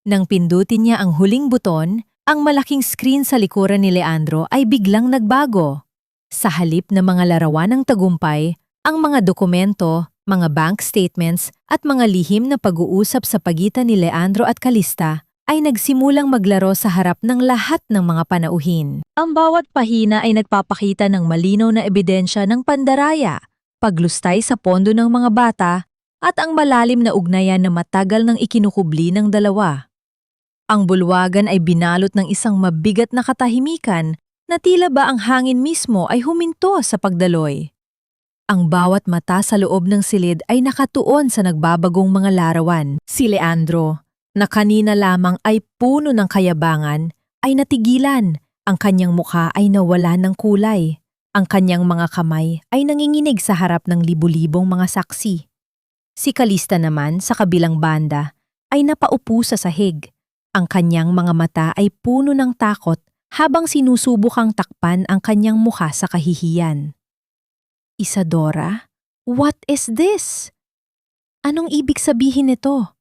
Nang pindutin niya ang huling buton, ang malaking screen sa likuran ni Leandro ay biglang nagbago. Sa halip na mga larawan ng tagumpay, ang mga dokumento, mga bank statements at mga lihim na pag-uusap sa pagitan ni Leandro at Calista ay nagsimulang maglaro sa harap ng lahat ng mga panauhin. Ang bawat pahina ay nagpapakita ng malinaw na ebidensya ng pandaraya, paglustay sa pondo ng mga bata, at ang malalim na ugnayan na matagal nang ikinukubli ng dalawa. Ang bulwagan ay binalot ng isang mabigat na katahimikan na tila ba ang hangin mismo ay huminto sa pagdaloy. Ang bawat mata sa loob ng silid ay nakatuon sa nagbabagong mga larawan. Si Leandro, na kanina lamang ay puno ng kayabangan, ay natigilan. Ang kanyang mukha ay nawala ng kulay. Ang kanyang mga kamay ay nanginginig sa harap ng libu-libong mga saksi. Si Calista naman sa kabilang banda ay napaupo sa sahig. Ang kanyang mga mata ay puno ng takot habang sinusubukang takpan ang kanyang mukha sa kahihiyan. Isadora, what is this? Anong ibig sabihin nito?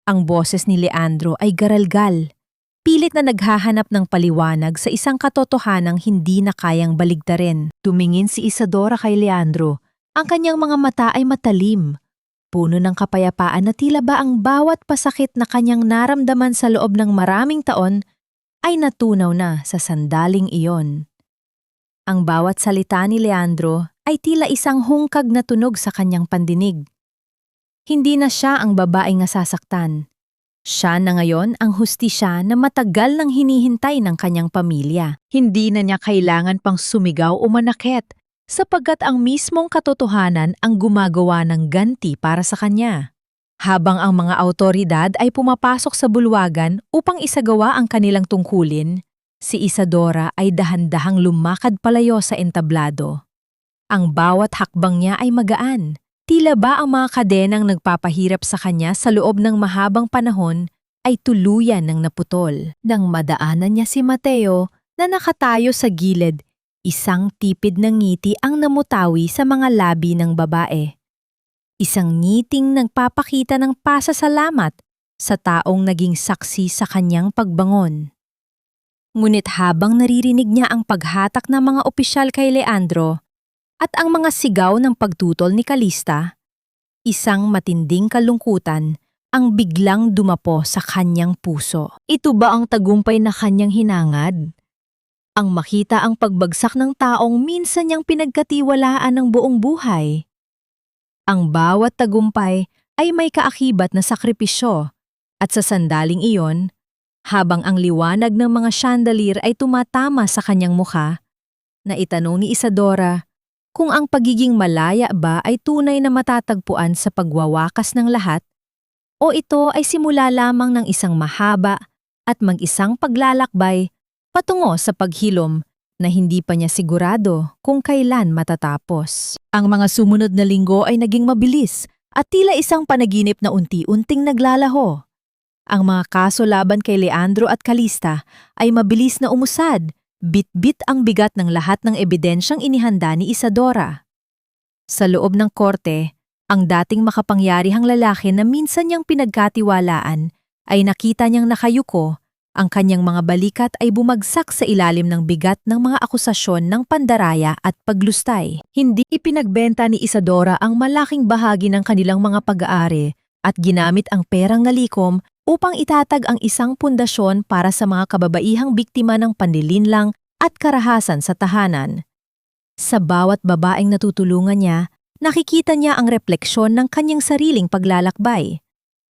Ang boses ni Leandro ay garalgal, pilit na naghahanap ng paliwanag sa isang katotohanang hindi na kayang baligtarin. Tumingin si Isadora kay Leandro. Ang kanyang mga mata ay matalim, puno ng kapayapaan na tila ba ang bawat pasakit na kanyang naramdaman sa loob ng maraming taon ay natunaw na sa sandaling iyon. Ang bawat salita ni Leandro ay tila isang hungkag na tunog sa kanyang pandinig. Hindi na siya ang babaeng nasasaktan. Siya na ngayon ang hustisya na matagal nang hinihintay ng kanyang pamilya. Hindi na niya kailangan pang sumigaw o manakit sapagkat ang mismong katotohanan ang gumagawa ng ganti para sa kanya. Habang ang mga awtoridad ay pumapasok sa bulwagan upang isagawa ang kanilang tungkulin, si Isadora ay dahan-dahang lumakad palayo sa entablado. Ang bawat hakbang niya ay magaan. Tila ba ang mga kadenang nagpapahirap sa kanya sa loob ng mahabang panahon ay tuluyan ng naputol. Nang madaanan niya si Mateo na nakatayo sa gilid, isang tipid na ngiti ang namutawi sa mga labi ng babae. Isang ngiting nagpapakita ng pasasalamat sa taong naging saksi sa kanyang pagbangon. Ngunit habang naririnig niya ang paghatak ng mga opisyal kay Leandro at ang mga sigaw ng pagtutol ni Calista, isang matinding kalungkutan ang biglang dumapo sa kanyang puso. Ito ba ang tagumpay na kanyang hinangad? Ang makita ang pagbagsak ng taong minsan niyang pinagkatiwalaan ng buong buhay. Ang bawat tagumpay ay may kaakibat na sakripisyo at sa sandaling iyon, habang ang liwanag ng mga chandelier ay tumatama sa kanyang mukha, naitanong ni Isadora kung ang pagiging malaya ba ay tunay na matatagpuan sa pagwawakas ng lahat o ito ay simula lamang ng isang mahaba at mag-isang paglalakbay patungo sa paghilom na hindi pa niya sigurado kung kailan matatapos. Ang mga sumunod na linggo ay naging mabilis at tila isang panaginip na unti-unting naglalaho. Ang mga kaso laban kay Leandro at Calista ay mabilis na umusad, bit-bit ang bigat ng lahat ng ebidensyang inihanda ni Isadora. Sa loob ng korte, ang dating makapangyarihang lalaki na minsan niyang pinagkatiwalaan ay nakita niyang nakayuko. Ang kanyang mga balikat ay bumagsak sa ilalim ng bigat ng mga akusasyon ng pandaraya at paglustay. Hindi ipinagbenta ni Isadora ang malaking bahagi ng kanilang mga pag-aari at ginamit ang perang nalikom upang itatag ang isang pundasyon para sa mga kababaihang biktima ng panlilinlang at karahasan sa tahanan. Sa bawat babaeng natutulungan niya, nakikita niya ang refleksyon ng kanyang sariling paglalakbay.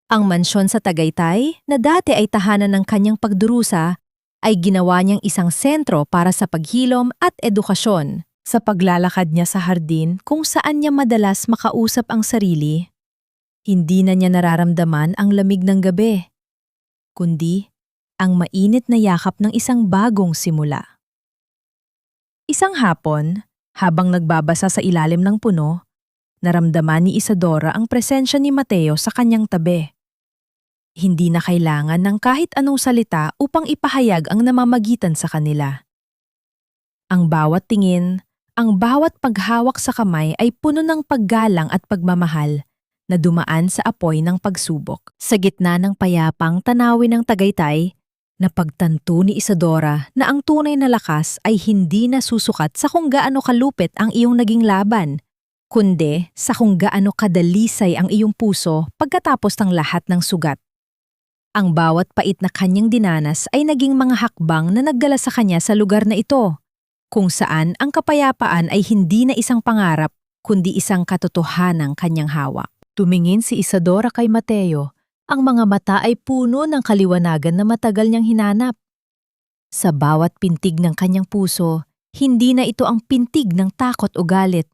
Ang mansyon sa Tagaytay, na dati ay tahanan ng kanyang pagdurusa, ay ginawa niyang isang sentro para sa paghilom at edukasyon. Sa paglalakad niya sa hardin kung saan niya madalas makausap ang sarili, hindi na niya nararamdaman ang lamig ng gabi, kundi ang mainit na yakap ng isang bagong simula. Isang hapon, habang nagbabasa sa ilalim ng puno, naramdaman ni Isadora ang presensya ni Mateo sa kanyang tabi. Hindi na kailangan ng kahit anong salita upang ipahayag ang namamagitan sa kanila. Ang bawat tingin, ang bawat paghawak sa kamay ay puno ng paggalang at pagmamahal na dumaan sa apoy ng pagsubok. Sa gitna ng payapang tanawin ng Tagaytay, napagtanto ni Isadora na ang tunay na lakas ay hindi nasusukat sa kung gaano kalupit ang iyong naging laban, kundi sa kung gaano kadalisay ang iyong puso pagkatapos ng lahat ng sugat. Ang bawat pait na kanyang dinanas ay naging mga hakbang na nagdala sa kanya sa lugar na ito, kung saan ang kapayapaan ay hindi na isang pangarap, kundi isang katotohanang kanyang hawak. Tumingin si Isadora kay Mateo. Ang mga mata ay puno ng kaliwanagan na matagal niyang hinanap. Sa bawat pintig ng kanyang puso, hindi na ito ang pintig ng takot o galit.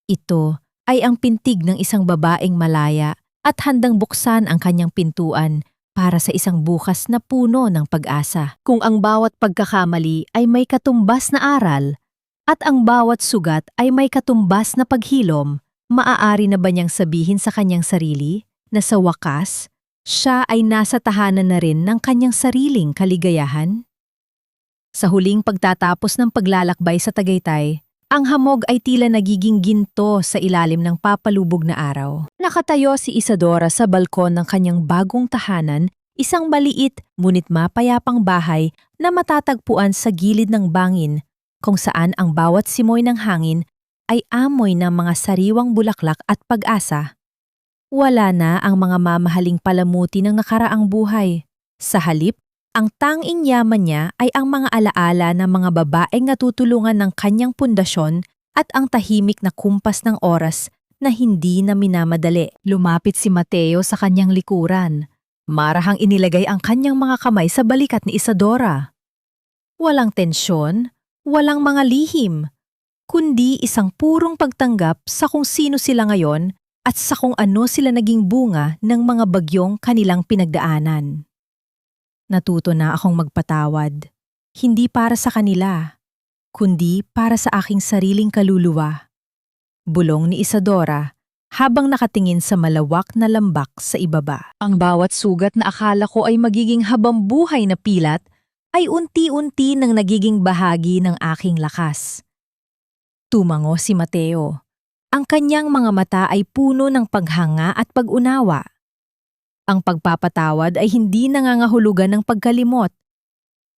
Ito ay ang pintig ng isang babaeng malaya at handang buksan ang kanyang pintuan para sa isang bukas na puno ng pag-asa. Kung ang bawat pagkakamali ay may katumbas na aral at ang bawat sugat ay may katumbas na paghilom, maaari na ba niyang sabihin sa kanyang sarili na sa wakas, siya ay nasa tahanan na rin ng kanyang sariling kaligayahan? Sa huling pagtatapos ng paglalakbay sa Tagaytay, ang hamog ay tila nagiging ginto sa ilalim ng papalubog na araw. Nakatayo si Isadora sa balkon ng kanyang bagong tahanan, isang maliit ngunit mapayapang bahay na matatagpuan sa gilid ng bangin, kung saan ang bawat simoy ng hangin ay amoy ng mga sariwang bulaklak at pag-asa. Wala na ang mga mamahaling palamuti ng nakaraang buhay. Sa halip, ang tanging yaman niya ay ang mga alaala ng mga babaeng natutulungan ng kanyang pundasyon at ang tahimik na kumpas ng oras na hindi na minamadali. Lumapit si Mateo sa kanyang likuran. Marahang inilagay ang kanyang mga kamay sa balikat ni Isadora. Walang tensyon, walang mga lihim, kundi isang purong pagtanggap sa kung sino sila ngayon at sa kung ano sila naging bunga ng mga bagyong kanilang pinagdaanan. Natuto na akong magpatawad, hindi para sa kanila, kundi para sa aking sariling kaluluwa. Bulong ni Isadora habang nakatingin sa malawak na lambak sa ibaba. Ang bawat sugat na akala ko ay magiging habambuhay na pilat ay unti-unti nang nagiging bahagi ng aking lakas. Tumango si Mateo. Ang kanyang mga mata ay puno ng paghanga at pag-unawa. Ang pagpapatawad ay hindi nangangahulugan ng pagkalimot.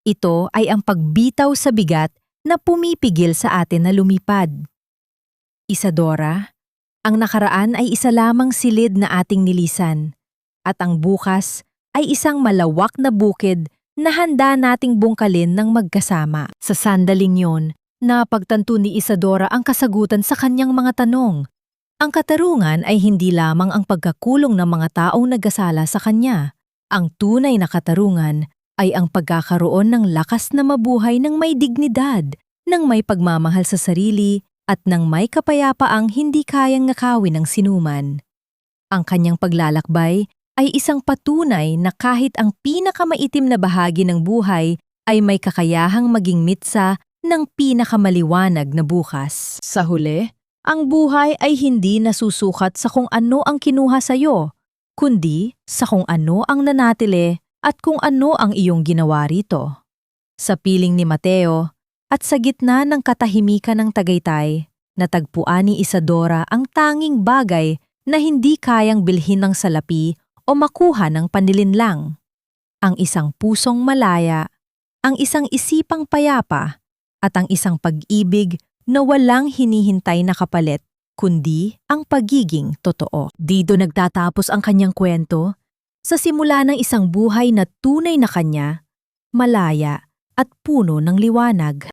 Ito ay ang pagbitaw sa bigat na pumipigil sa atin na lumipad. Isadora, ang nakaraan ay isa lamang silid na ating nilisan, at ang bukas ay isang malawak na bukid na handa nating bungkalin ng magkasama. Sa sandaling yon, napagtanto ni Isadora ang kasagutan sa kanyang mga tanong. Ang katarungan ay hindi lamang ang pagkakulong ng mga taong nagkasala sa kanya. Ang tunay na katarungan ay ang pagkakaroon ng lakas na mabuhay ng may dignidad, ng may pagmamahal sa sarili, at ng may kapayapaang hindi kayang nakawin ng sinuman. Ang kanyang paglalakbay ay isang patunay na kahit ang pinakamaitim na bahagi ng buhay ay may kakayahang maging mitsa ng pinakamaliwanag na bukas. Sa huli, ang buhay ay hindi nasusukat sa kung ano ang kinuha sa'yo, kundi sa kung ano ang nanatili at kung ano ang iyong ginawa rito. Sa piling ni Mateo at sa gitna ng katahimikan ng Tagaytay, natagpuan ni Isadora ang tanging bagay na hindi kayang bilhin ng salapi o makuha ng panlilinlang. Ang isang pusong malaya, ang isang isipang payapa, at ang isang pag-ibig na walang hinihintay na kapalit, kundi ang pagiging totoo. Dito nagtatapos ang kanyang kwento, sa simula ng isang buhay na tunay na kanya, malaya at puno ng liwanag.